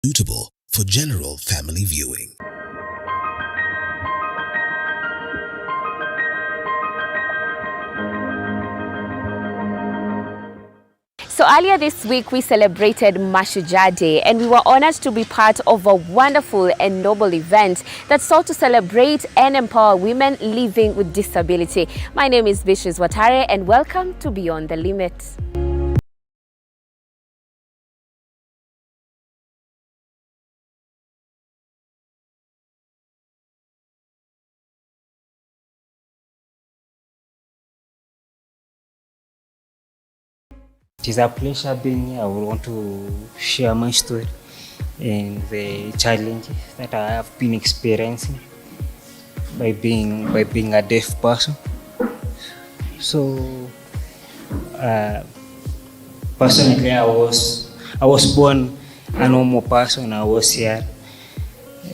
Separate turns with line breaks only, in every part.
suitable for general family viewing.
So earlier this week, we celebrated Mashujaa Day, and we were honored to be part of a wonderful and noble event that sought to celebrate and empower women living with disability. My name is Beatrice Watare, and welcome to Beyond the Limit.
It is a pleasure being here. I want to share my story and the challenges that I have been experiencing by being a deaf person. So, personally, I was born a normal person. I was here.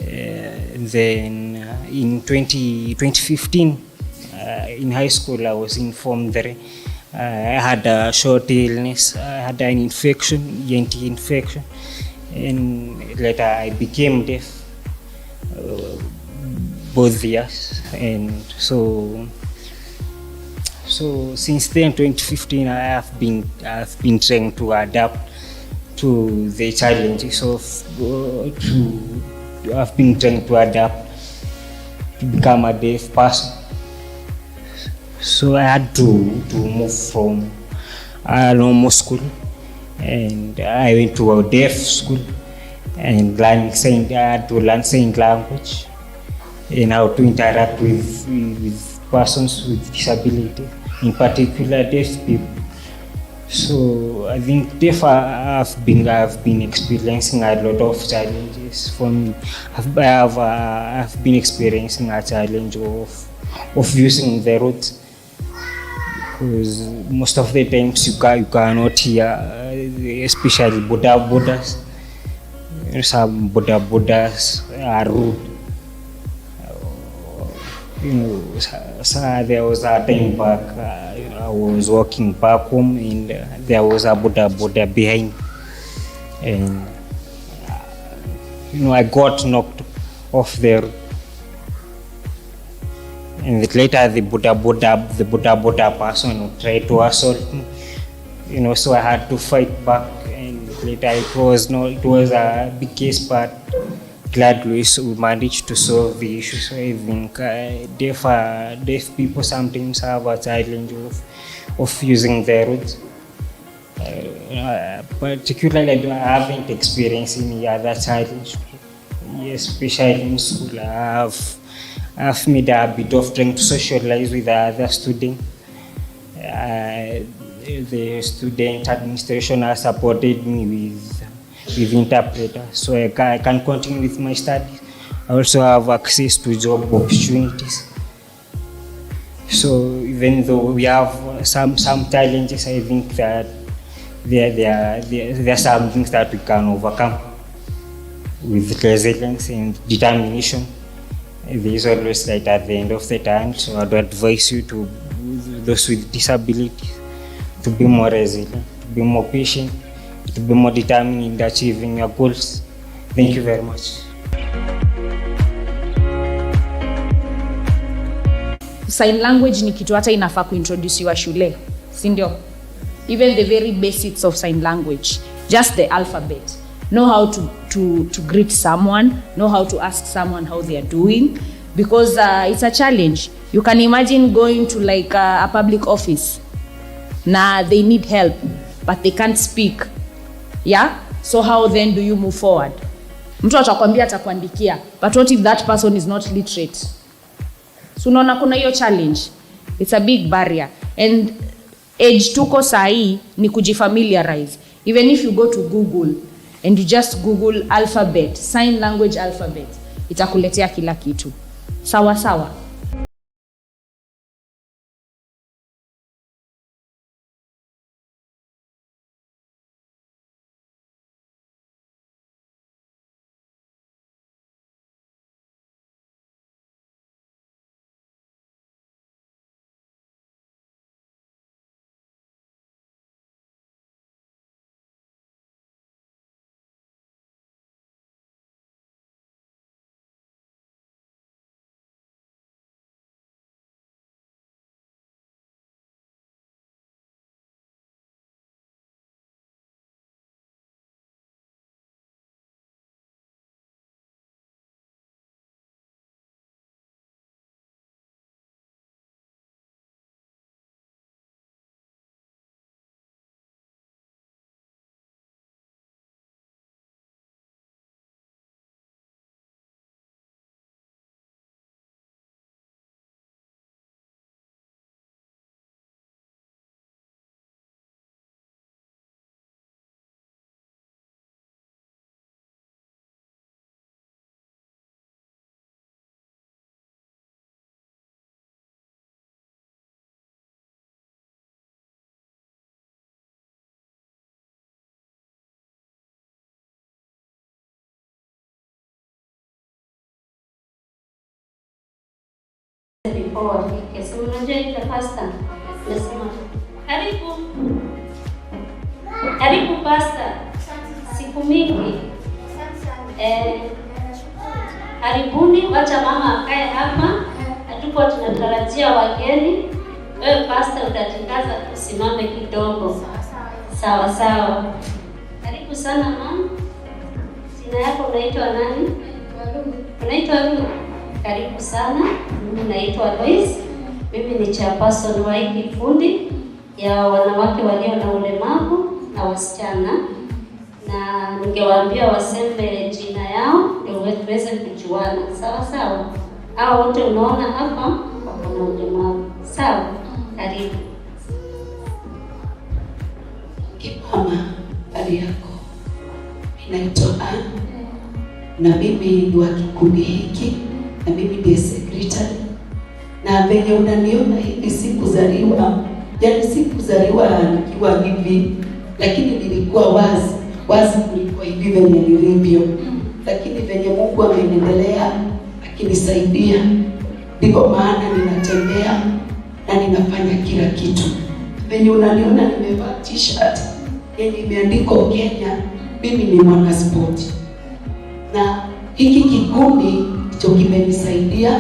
Then in 2015, in high school, I was in Form 3. I had a short illness. I had an infection, ENT infection, and later I became deaf, both years. And so since then, 2015, I have been trying to adapt to the challenges of I've been trying to adapt to become a deaf person. So I had to move from a normal school, and I went to a deaf school and I had to learn sign language and how to interact with persons with disability, in particular deaf people. So I think I've been experiencing a lot of challenges. For me, I've been experiencing a challenge of using the road, because most of the times you cannot hear, especially bodas. Some bodas are rude. So there was a time back, I was walking back home, and there was a boda behind, and I got knocked off there. And later the boda person tried to assault me, so I had to fight back. And later it was a big case, but gladly we managed to solve the issue. So I think deaf people sometimes have a challenge of using the roads. Particularly, I haven't experienced any other challenge, especially in school. I've made a bit of trying to socialize with the other students. The student administration has supported me with interpreters, so I can continue with my studies. I also have access to job opportunities. So even though we have some challenges, I think that there are some things that we can overcome with resilience and determination. There is always light at the end of the tunnel. So I'd advise you to those with disabilities to be more resilient, to be more patient, to be more determined in achieving your goals. Thank you very much.
Sign language ni kitu hata inafaa kuintroduciwa shule, si ndio? Even the very basics of sign language, just the alphabet. Know how to greet someone, know how to ask someone how they are doing, because it's a challenge. You can imagine going to like a public office. Now they need help, but they can't speak. Yeah? So how then do you move forward? Mtu atakwambia atakuandikia, but what if that person is not literate? So unaona kuna hiyo challenge. It's a big barrier. And age tuko sahi ni kujifamiliarize. Even if you go to Google and you just Google alphabet, sign language alphabet, itakuletea kila kitu. Sawa sawa.
before wafike. So unajua ile pasta nasema karibu pasta, siku mingi. Karibuni, wacha mama akae hapa. Hatuko tunatarajia wageni. Wewe pasta utajikaza tusimame kidogo. Sawa sawa. Karibu sana mama. Jina yako unaitwa nani? Unaitwa Ruth. Karibu sana. Mimi naitwa Lois. Mimi ni chairperson wa hii kikundi ya wanawake walio na ulemavu na wasichana. Na ningewaambia waseme jina yao ndio tuweze kujuana. Sawa sawa. Hao wote unaona hapa wako na ulemavu. Sawa. Karibu.
Mama, hali yako? Ninaitwa Ann. Na mimi ni wa kikundi hiki, na mimi ndiye secretary. Na venye unaniona hivi sikuzaliwa, yani sikuzaliwa nikiwa hivi, lakini nilikuwa wazi kuliko hivi venye nilivyo. Lakini venye Mungu ameniendelea akinisaidia, ndivyo maana ninatembea na ninafanya kila kitu. Venye unaniona nimevaa t-shirt yenye imeandikwa Kenya, mimi ni mwana sport. Na hiki kikundi ndicho kimenisaidia,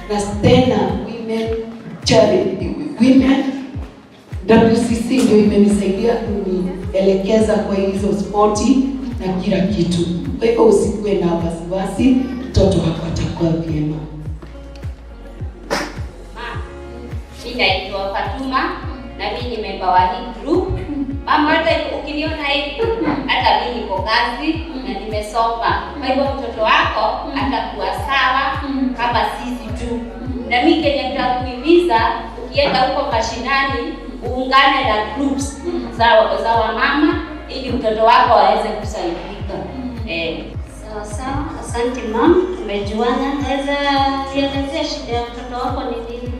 na tena women WCC ndio imenisaidia kunielekeza kwa hizo sporti na kila kitu. Kwa hivyo usikuwe na wasiwasi, mtoto wako atakuwa vyema.
Mimi naitwa Fatuma na mimi ni member wa hii group. Mama, hata ukiniona hivi, hata mimi niko kazi na nimesoma. Kwa hivyo mtoto wako atakuwa sawa kama sisi tu. Na mimi Kenya nitakuhimiza ukienda huko mashinani uungane na groups za wamama ili mtoto wako aweze kusaidika. Sawa sawa. Asante mama, tumejuana. Naweza kuelezea shida ya mtoto wako ni nini?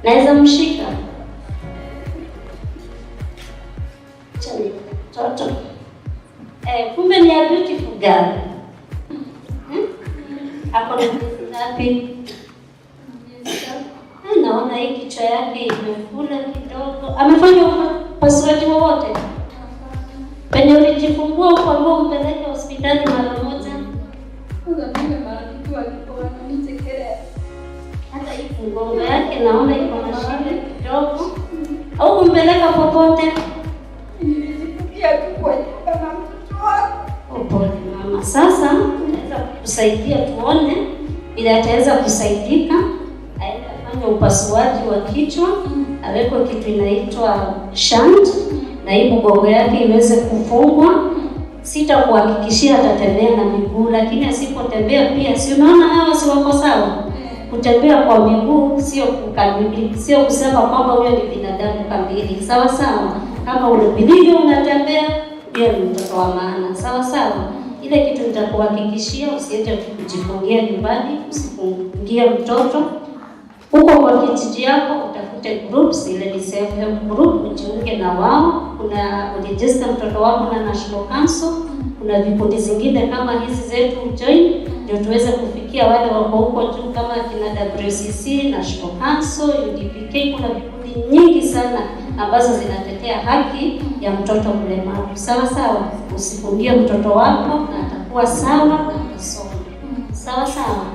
Naweza mshika. Chani toto. Kumbe ni a beautiful girl. Hapo ni ngapi? Naona hii kichwa yake imefura kidogo. Amefanya upasuaji wowote? Penye ulijifungua huko ambao umpeleke hospitali mara moja? Hata hii mgongo yake naona iko na shida kidogo. Au kumpeleka popote? Pole mama. Sasa naweza kusaidia tuone bila ataweza kusaidika. Aende afanye upasuaji wa kichwa, awekwe kitu inaitwa shunt na hii mgongo yake iweze kufungwa. Sitakuhakikishia atatembea na miguu, lakini asipotembea pia, si unaona hawa si wako sawa? Kutembea kwa miguu sio kukamili, sio kusema kwamba huyo ni binadamu kamili. Sawa sawa. Kama unabidi unatembea, pia ni mtoto wa maana. Sawa sawa. Ile kitu nitakuhakikishia, usiende kujifungia nyumbani, usifungie mtoto. Huko kwa kijiji yako utafute groups, ile ni self-help group, ujiunge na wao. Kuna register mtoto wako na National Council. Kuna vikundi zingine kama hizi zetu join, ndio tuweze kufikia wale wako huko juu kama kina WCC, National Council, UDPK. Kuna vikundi nyingi sana ambazo zinatetea haki ya mtoto mlemavu. Sawa sawa. Usifungie mtoto wako na atakuwa sawa na atasoma. Sawa sawa.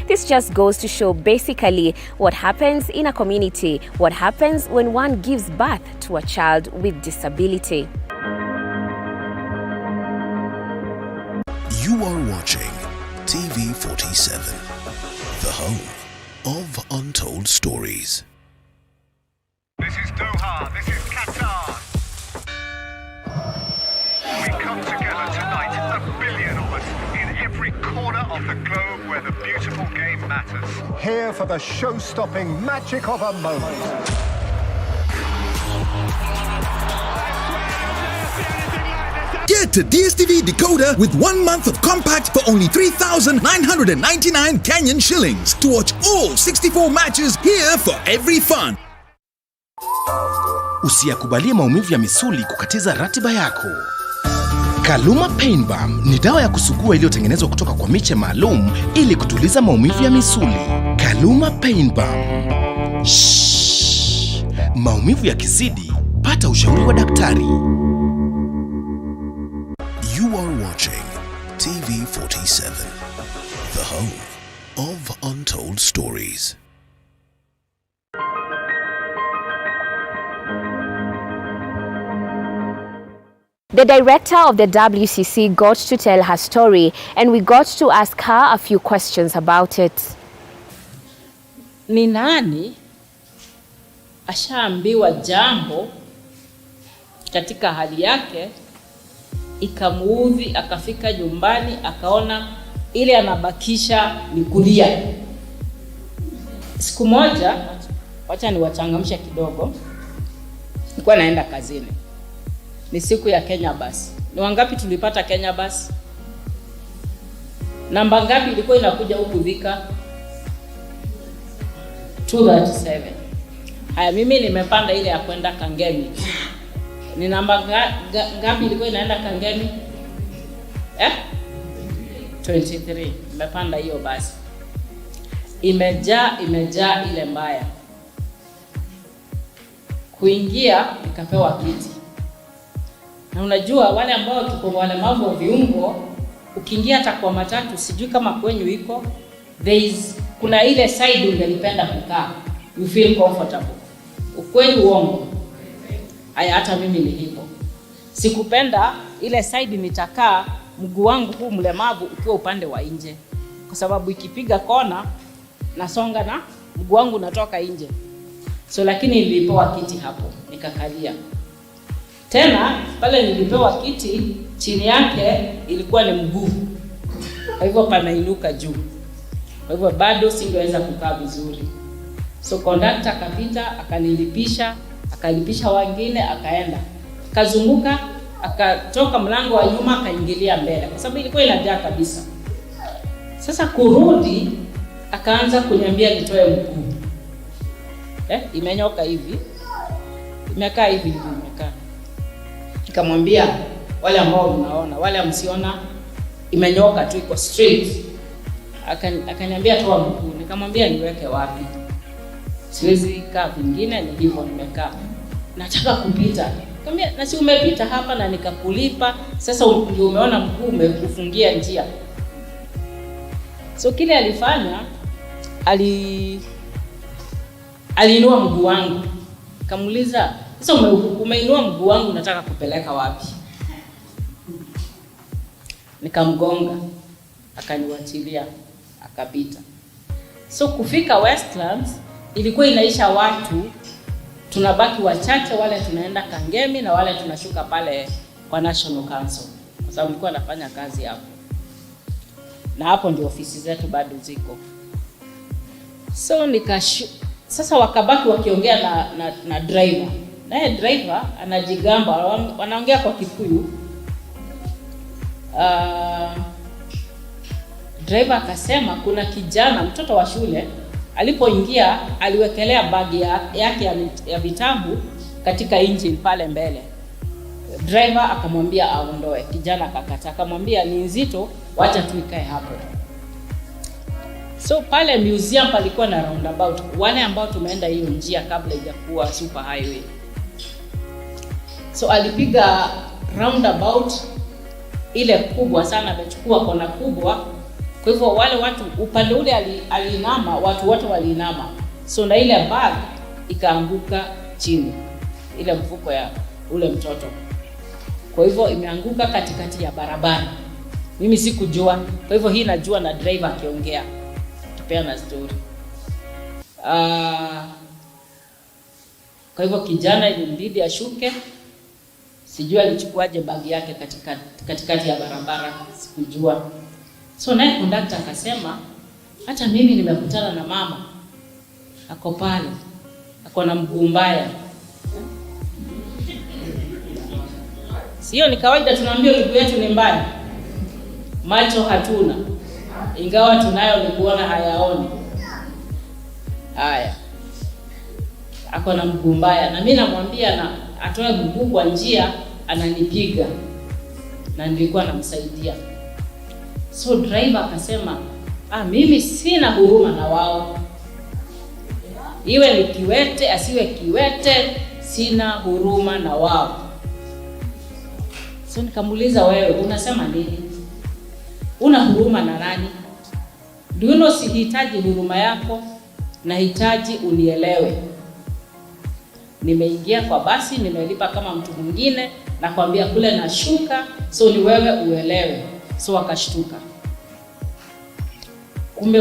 This just goes to show basically what happens in a community, what happens when one gives birth to a child with disability.
You are watching TV47, the home of untold stories.
This is Doha, this is Qatar. We come together tonight, 1 billion of us, in every corner of the globe where the beautiful game matters.
Here for the show-stopping magic of a moment.
Get a DStv decoder with 1 month of compact for only 3,999 Kenyan shillings to watch all 64 matches here for every fun.
Usiyakubalie maumivu ya misuli kukatiza ratiba yako. Kaluma Pain Balm ni dawa ya kusugua iliyotengenezwa kutoka kwa miche maalum ili kutuliza maumivu ya misuli. Kaluma Pain Balm. Maumivu yakizidi, pata ushauri wa daktari.
You are watching TV47, the home of untold stories.
The director of the WCC got to tell her story, and we got to ask her a few questions about it.
Ni nani ashaambiwa jambo katika hali yake ikamuudhi, akafika nyumbani akaona ile anabakisha ni kulia? Siku moja, wacha niwachangamsha kidogo, nilikuwa naenda kazini. Ni siku ya Kenya Bus. Ni wangapi tulipata Kenya Bus? Namba ngapi ilikuwa inakuja huku Thika? 237. Haya, mimi nimepanda ile ya kwenda Kangemi. Ni namba ngapi ilikuwa inaenda Kangemi? 23. Nimepanda hiyo basi. Imejaa ile mbaya. Kuingia nikapewa kiti. Na unajua wale ambao tuko walemavu wa viungo, ukiingia hata kwa matatu, sijui kama kwenyu iko, kuna ile side ungelipenda kukaa, you feel comfortable. Ukweli uongo? Haya, hata mimi ni hivyo. Sikupenda ile side nitakaa, mguu wangu huu mlemavu ukiwa upande wa nje, kwa sababu ikipiga kona nasonga na mguu wangu natoka nje. So lakini nilipewa kiti hapo, nikakalia. Tena pale nilipewa kiti, chini yake ilikuwa ni mguu, kwa hivyo panainuka juu, kwa hivyo bado singeweza kukaa vizuri. So conductor akapita, akalipisha wengine, akaenda, akazunguka, akatoka mlango wa nyuma, akaingilia mbele, kwa sababu ilikuwa inajaa kabisa. Sasa kurudi, akaanza kuniambia nitoe mguu. Imenyoka hivi, imekaa hivi imekaa. Nikamwambia wale ambao mnaona, wale msiona imenyoka tu, iko straight. Akaniambia toa mguu. Nikamwambia niweke wapi? Siwezi kaa vingine, ni hivyo nimekaa. Nataka kupita. Nikamwambia na si umepita hapa na nikakulipa, sasa ndio umeona mguu umekufungia njia. So kile alifanya, aliinua mguu wangu. Nikamuuliza, sasa umeinua mguu wangu, unataka kupeleka wapi? Nikamgonga, akaniwachilia, akapita. So kufika Westlands ilikuwa inaisha watu, tunabaki wachache, wale tunaenda Kangemi na wale tunashuka pale kwa National Council, kwa sababu nilikuwa nafanya kazi hapo. Na hapo ndio ofisi zetu bado ziko. So sasa wakabaki wakiongea na driver. Naye driver anajigamba, wanaongea kwa Kikuyu. Driver akasema kuna kijana, mtoto wa shule, alipoingia aliwekelea bagi yake ya vitabu katika engine pale mbele. Driver akamwambia aondoe, kijana akakataa, akamwambia ni nzito, wacha tu ikae hapo. So pale museum palikuwa na roundabout, wale ambao tumeenda hiyo njia kabla haijakuwa super highway. So alipiga roundabout ile kubwa sana, amechukua kona kubwa. Kwa hivyo wale watu upande ule alinama, watu wote walinama. So na ile bag ikaanguka chini, ile mfuko ya ule mtoto. Kwa hivyo imeanguka katikati ya barabara. Mimi sikujua. Kwa hivyo hii najua na driver akiongea, tupeana story. Kwa hivyo kijana ilimbidi ashuke. Sijui alichukuaje bagi yake katikati ya barabara, sikujua. So naye conductor akasema, hata mimi nimekutana na mama, ako pale, ako na mguu mbaya. Sio ni kawaida tunaambia miguu yetu ni mbaya. Macho hatuna, ingawa tunayo, ni kuona hayaoni. Haya, ako na mguu mbaya, na mimi namwambia na atoe mguu kwa njia, ananipiga. na nilikuwa namsaidia. So driver akasema, mimi sina huruma na wao, iwe ni kiwete asiwe kiwete, sina huruma na wao. So nikamuuliza, wewe unasema nini? Una huruma na nani? Do you know, sihitaji huruma yako, nahitaji unielewe. Nimeingia kwa basi, nimelipa kama mtu mwingine, nakwambia kule nashuka, so ni wewe uelewe. So wakashtuka. Kumbe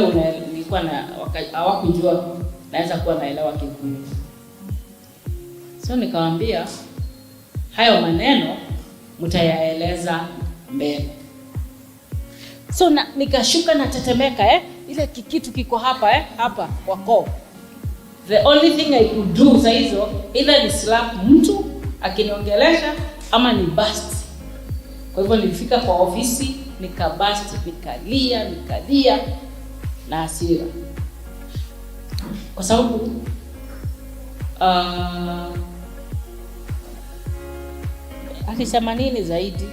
nilikuwa na hawakujua naweza kuwa naelewa Kikuyu. So nikamwambia hayo maneno mtayaeleza mbele. So nikashuka na tetemeka, ile kitu kiko hapa hapa wako. The only thing I could do saa hizo either ni slap mtu akiniongelesha ama ni bust. Kwa hivyo nilifika kwa ofisi, nikabust, nikalia na hasira. Kwa sababu alisema nini zaidi?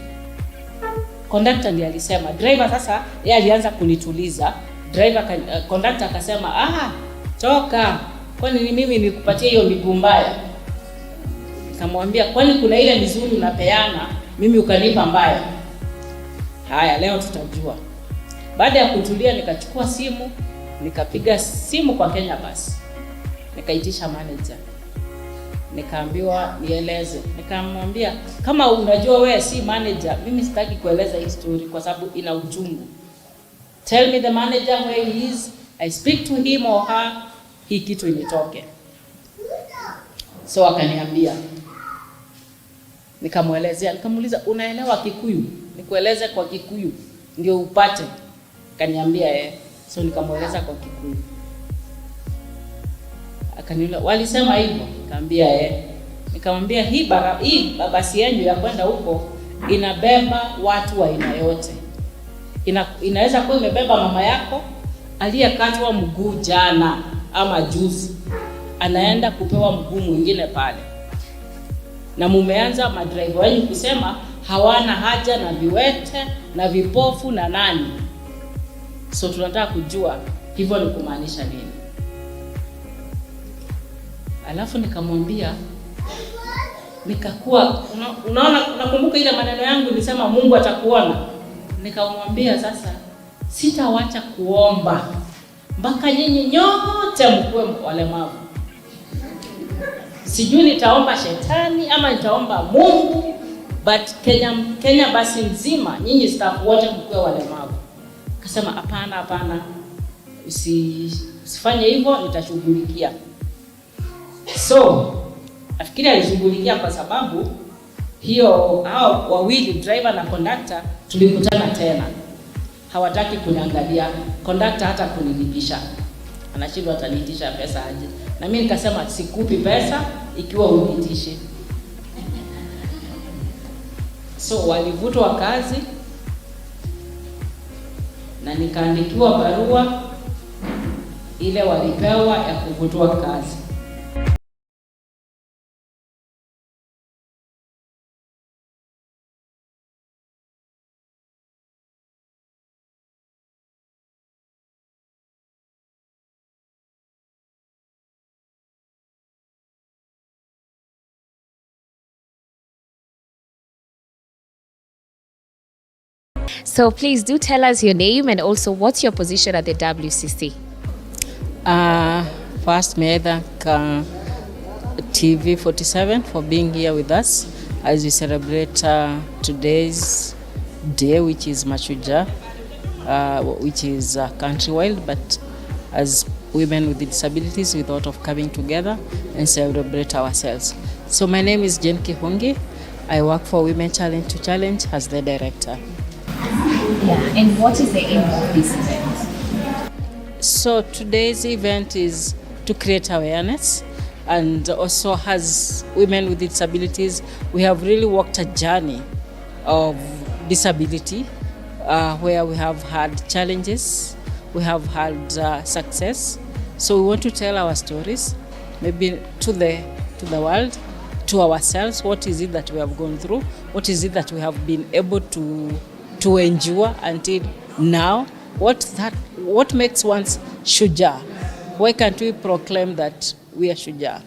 Conductor ndiye alisema. Driver sasa yeye alianza kunituliza. Conductor akasema, toka. Kwani ni mimi nikupatia hiyo miguu mbaya? Nikamwambia, kwani kuna ile mizuri unapeana, mimi ukanipa mbaya? Haya, leo tutajua. Baada ya kutulia, nikachukua simu, nikapiga simu kwa Kenya Bus. Nikaitisha manager. Nikaambiwa nieleze. Nikamwambia, kama unajua wewe si manager, mimi sitaki kueleza hii story kwa sababu ina uchungu. Tell me the manager where he is, I speak to him or her, hii kitu initoke. So akaniambia. Nikamuelezea, nikamuuliza, unaelewa Kikuyu? Nikueleze kwa Kikuyu ndio upate. Akaniambia So nikamueleza kwa Kikuyu. Akaniuliza, walisema hivyo? Nikamwambia Nikamwambia hii basi yenu ya kwenda huko inabeba watu wa aina yote. Inaweza kuwa imebeba mama yako aliyekatwa mguu jana ama juzi, anaenda kupewa mguu mwingine pale. Na mumeanza madriver wenu kusema hawana haja na viwete na vipofu na nani. So tunataka kujua hivyo ni kumaanisha nini? Alafu nikamwambia, nikakuwa unaona, nakumbuka ile maneno yangu nilisema Mungu atakuona. Nikamwambia sasa sitawacha kuomba mpaka nyinyi nyote mkuwe walemavu. Sijui nitaomba shetani ama nitaomba Mungu, but Kenya basi nzima nyinyi staff wote mkuwe walemavu. Akasema hapana, usifanye hivyo, nitashughulikia. So nafikiri alishughulikia kwa sababu hao wawili, driver na conductor, tulikutana tena. Hawataki kuniangalia, conductor hata kunilipisha. Anashindwa ataniitisha pesa aje. Na mimi nikasema sikupi pesa ikiwa uniitishe. So walivutwa kazi na nikaandikiwa barua ile walipewa ya kuvutwa kazi.
So please do tell us your name and also what's your position at the WCC.
First, may I thank TV 47 for being here with us as we celebrate today's day, which is Mashujaa, which is countrywide, but as women with disabilities, we thought of coming together and celebrate ourselves. So my name is Jen Kihungi. I work for Women Challenge to Challenge as the director.
Yeah, and what is the aim of this event?
So today's event is to create awareness, and also as women with disabilities, we have really walked a journey of disability where we have had challenges, we have had success. So we want to tell our stories, maybe to the world, to ourselves, what is it that we have gone through, what is it that we have been able to endure until now, what makes one's shuja. Why can't we proclaim that we are shuja?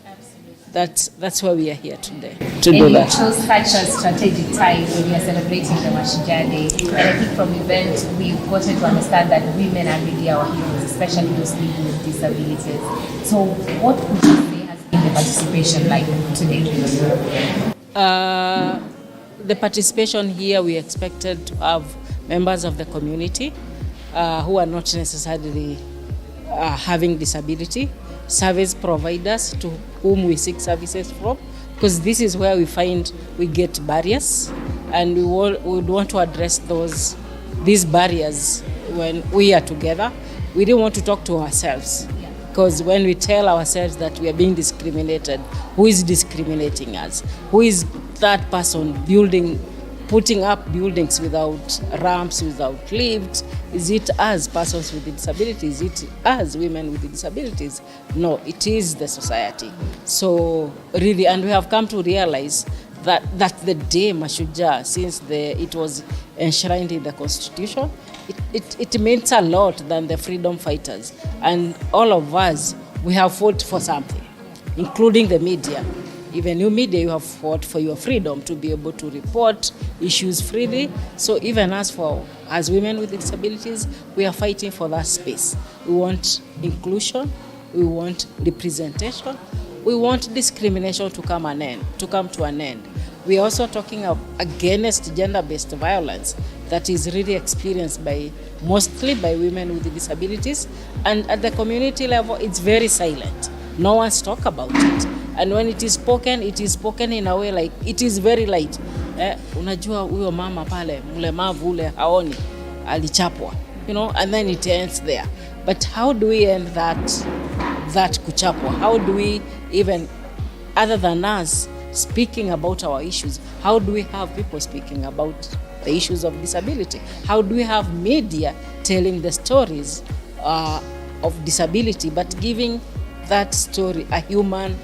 That's why we are here today, to do that.
And you chose such a strategic time when we are celebrating the Mashujaa Day. And I think from event, we've gotten to understand that women are really our heroes, especially those living with disabilities. So what would you say has been the participation like today?
The participation here, we expected to have members of the community who are not necessarily having disability, service providers to whom we seek services from, because this is where we find we get barriers, and we would want to address these barriers when we are together. We didn't want to talk to ourselves, because when we tell ourselves that we are being discriminated, who is discriminating us? Who is that person putting up buildings without ramps, without lifts? Is it us, persons with disabilities? Is it us, women with disabilities? No, it is the society. So really, and we have come to realize that the day Mashujaa, since it was enshrined in the Constitution, it means a lot than the freedom fighters. And all of us, we have fought for something, including the media. Even you media, you have fought for your freedom to be able to report issues freely. So even as women with disabilities, we are fighting for that space. We want inclusion, we want representation, we want discrimination to come to an end. We are also talking against gender-based violence that is really experienced mostly by women with disabilities. And at the community level, it's very silent. No one's talk about it. And when it is spoken in a way like it is very light. Unajua huyo mama pale mlemavu ule haoni alichapwa, and then it ends there. But how do we end that kuchapwa? How do we even, other than us speaking about our issues, how do we have people speaking about the issues of disability? How do we have media telling the stories of disability, but giving that story a human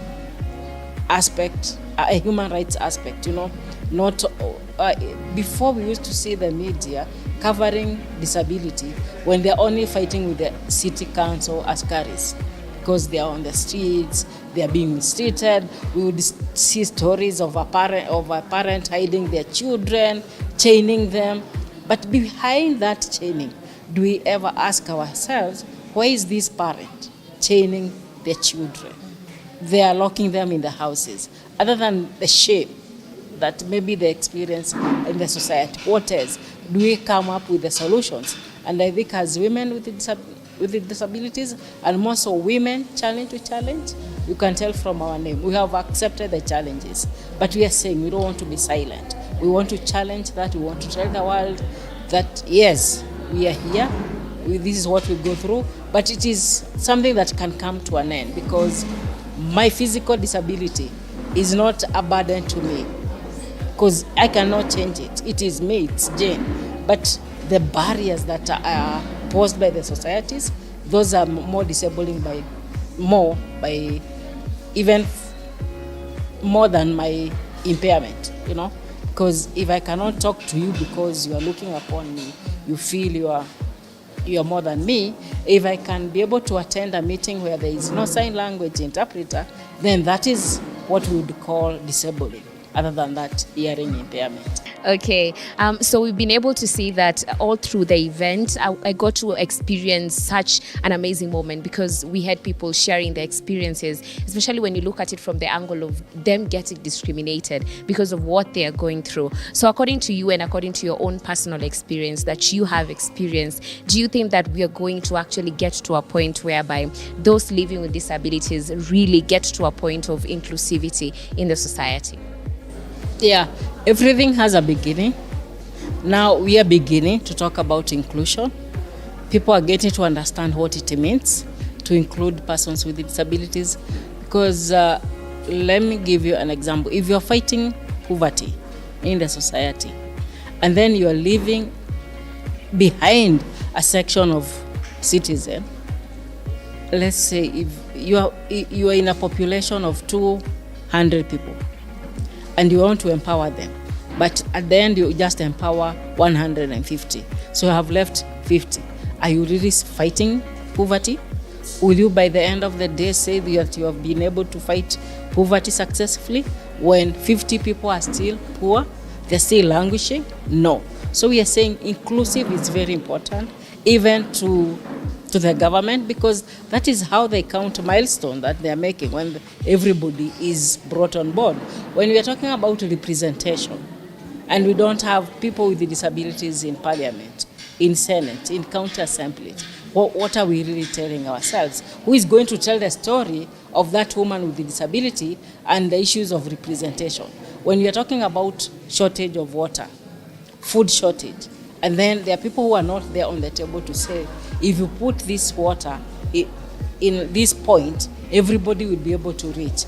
aspect, a human rights aspect, not before we used to see the media covering disability when they're only fighting with the city council askaris, because they are on the streets, they are being mistreated. We would see stories of a parent hiding their children, chaining them. But behind that chaining, do we ever ask ourselves, why is this parent chaining their children? They are locking them in the houses. Other than the shame that maybe they experience in the society, what else? Do we come up with the solutions? And I think as women with disabilities, and more so women challenge to challenge, you can tell from our name, we have accepted the challenges. But we are saying we don't want to be silent. We want to challenge that. We want to tell the world that, yes, we are here. This is what we go through. But it is something that can come to an end, because my physical disability is not a burden to me, because I cannot change it. It is me, it's Jane. But the barriers that are posed by the societies, those are more disabling even more than my impairment, Because if I cannot talk to you because you are looking upon me, you feel you are more than me. If I can be able to attend a meeting where there is no sign language interpreter, then that is what we would call disabling. Other than that, hearing impairment.
Okay, so we've been able to see that all through the event. I got to experience such an amazing moment, because we had people sharing their experiences, especially when you look at it from the angle of them getting discriminated because of what they are going through. So according to you and according to your own personal experience that you have experienced, do you think that we are going to actually get to a point whereby those living with disabilities really get to a point of inclusivity in the society?
Yeah, everything has a beginning. Now we are beginning to talk about inclusion. People are getting to understand what it means to include persons with disabilities. Because let me give you an example. If you're fighting poverty in the society, and then you're living behind a section of citizens, let's say if you are in a population of 200 people, and you want to empower them. But at the end, you just empower 150. So you have left 50. Are you really fighting poverty? Will you, by the end of the day, say that you have been able to fight poverty successfully when 50 people are still poor? They're still languishing? No. So we are saying inclusive is very important, even to the government, because that is how they count milestone that they are making when everybody is brought on board. When we are talking about representation, and we don't have people with disabilities in parliament, in senate, in county assemblies, what are we really telling ourselves? Who is going to tell the story of that woman with the disability and the issues of representation? When we are talking about shortage of water, food shortage, and then there are people who are not there on the table to say, if you put this water in this point, everybody will be able to reach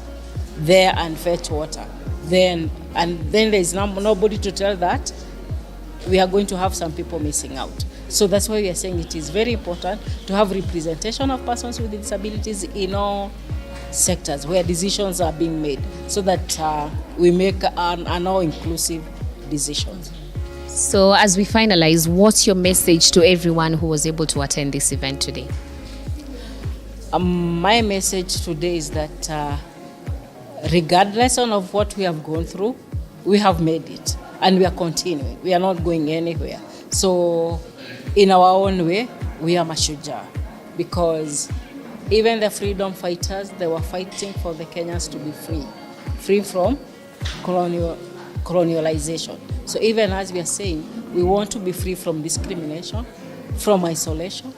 there and fetch water. Then there is nobody to tell that, we are going to have some people missing out. So that's why we are saying it is very important to have representation of persons with disabilities in all sectors where decisions are being made, so that we make an all-inclusive decisions.
So as we finalize, what's your message to everyone who was able to attend this event today?
My message today is that regardless of what we have gone through, we have made it and we are continuing. We are not going anywhere. So in our own way, we are mashujaa, because even the freedom fighters, they were fighting for the Kenyans to be free from colonialization. So even as we are saying, we want to be free from discrimination, from isolation,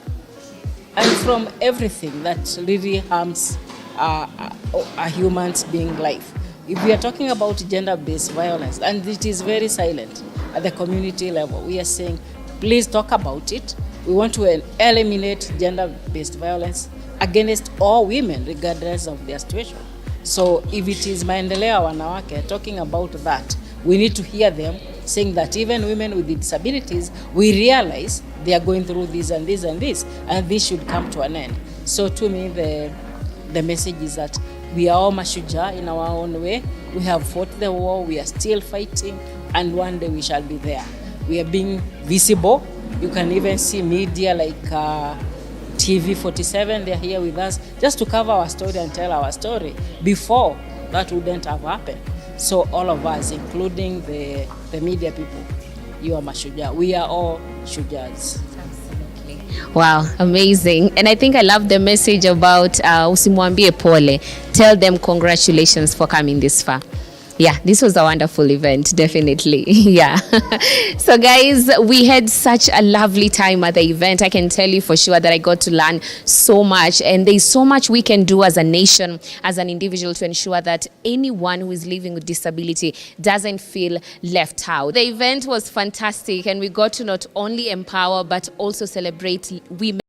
and from everything that really harms a human's being life. If we are talking about gender-based violence, and it is very silent at the community level, we are saying, please talk about it. We want to eliminate gender-based violence against all women, regardless of their situation. So if it is Maendeleo Wanawake talking about that, we need to hear them saying that even women with disabilities, we realize they are going through this and this and this, and this should come to an end. So to me, the message is that we are all mashujaa in our own way. We have fought the war, we are still fighting, and one day we shall be there. We are being visible. You can even see media like TV 47, they're here with us just to cover our story and tell our story. Before, that wouldn't have happened. So all of us, including the media people, you are mashujaa. We are all shujaas.
Wow, amazing. And I think I love the message about usimwambie pole. Tell them congratulations for coming this far. Yeah, this was a wonderful event, definitely. Yeah. So guys, we had such a lovely time at the event. I can tell you for sure that I got to learn so much, and there's so much we can do as a nation, as an individual, to ensure that anyone who is living with disability doesn't feel left out. The event was fantastic, and we got to not only empower but also celebrate women.